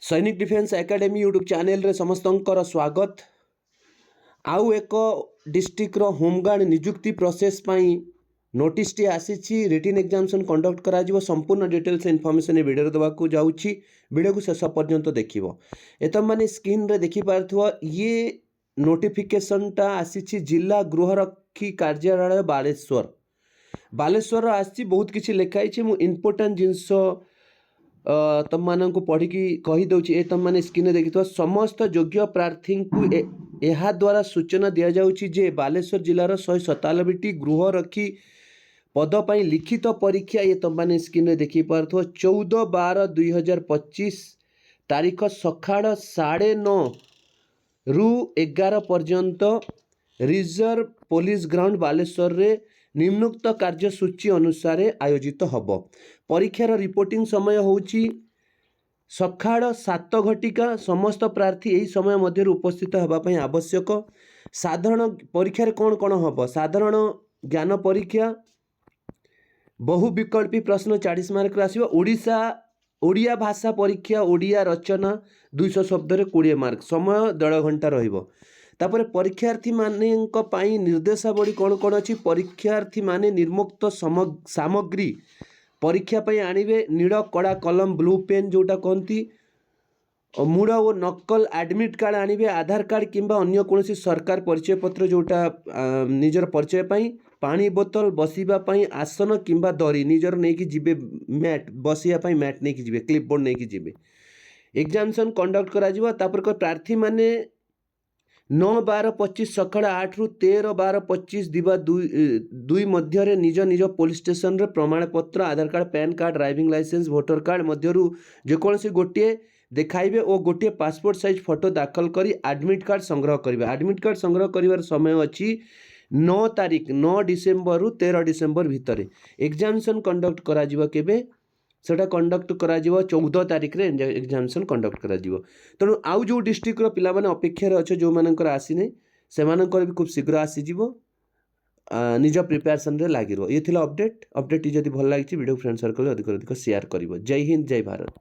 सैनिक defence academy YouTube channel रे समस्तंकर स्वागत। आउ एक डिस्ट्रिक्ट होमगार्ड नियुक्ति प्रोसेस पाई नोटिस टी आसी रिटन एग्जामिनेशन कंडक्ट करा जिवो। संपूर्ण डिटेल्स इनफॉरमेशन ए वीडियो देवा को जाउछि। वीडियो को शेष पर्यंत देखिबो। एतम माने स्क्रीन रे देखि पारथुवा ये नोटिफिकेशन टा आसी जिला गृहरक्षी कार्यालय बालेश्वर। बालेश्वर आसी बहुत किछि लिखाई मु इम्पोर्टेंट जिंस तुम मान को पढ़ी कही दौची। ए तुम मैंने स्क्रीन देखी समस्त योग्य प्रार्थी को यह द्वारा सूचना दि जाउछि जे बालेश्वर जिलार 197टी गृहरक्षी पद पर लिखित परीक्षा ये तुम मैंने स्क्रीन देखी पार्थो 14/12/2025 तारीख सकाळ 9:30 रु 11 पर्यंत रिजर्व पुलिस ग्राउंड बालेश्वर रे निम्नोक्त कार्यसूची अनुसार आयोजित हब। परीक्षार रिपोर्टिंग समय होउची सकाळ 7 घटिका। समस्त प्रार्थी यही समय मध्य उपस्थित होगापी आवश्यक। साधारण परीक्षा कौन कौन हम? साधारण ज्ञान परीक्षा, बहु विकल्पी प्रश्न 40 मार्क आसो। ओडिया भाषा परीक्षा, ओडिया रचना 200 शब्द 20 मार्क। समय 1.5 घंटा रहिबो। तापर परीक्षार्थी माने निर्देशावली कौन कौन अच्छी? परीक्षार्थी माने निर्मुक्त सामग्री परीक्षा पे आणवे नील कड़ा कलम ब्लू पेन जोटा कहती, मूल और नकल एडमिट कार्ड आणवे, आधार कार्ड किंबा अन्य कौन सरकार परिचय पत्र जोटा निजर परिचय पाई, पानी बोतल, बसिबा पाई आसन किंबा दरी निजर नहीं कि जीवे, मैट बसिया पाई मैट नहीं कि जीवे, क्लिपबोर्ड नहीं कि जीवे। एग्जामिनेशन कंडक्ट करा जिवो। तापर प्रार्थी माने 9/12/25 सकाळ 8 रु 13/12/25 दिवा 2 मध्य निज निज पुलिस स्टेशन रे प्रमाणपत्र, Aadhaar card, PAN card, driving licence, voter card मध्यरु जेकोसी गोटे देखाइबे और गोटे पासपोर्ट साइज फोटो दाखल करी एडमिट कार्ड संग्रह करिवे। एडमिट कार्ड संग्रह करिवार समय अछि 9 डिसेम्बर रु 13 डिसेम्बर भितर। एग्जामिनेशन कंडक्ट करा जिवो केबे? सेटा कंडक्ट करा जिवो 14 तारिख रे एग्जामिनेशन कंडक्ट करा जिवो। तेणु आउ जो डिस्ट्रिक्ट रो पिला माने अपेक्षा अच्छे जो मानकर आसी नै से मानकर भी खूब शीघ्र आसी जिवो। निज प्रिपरेशन रे लागि रो। ये थिला अपडेट। जदि भल लागिछि वीडियो फ्रेंड सर्कल अधिक शेयर करिवो। जय हिंद, जय भारत।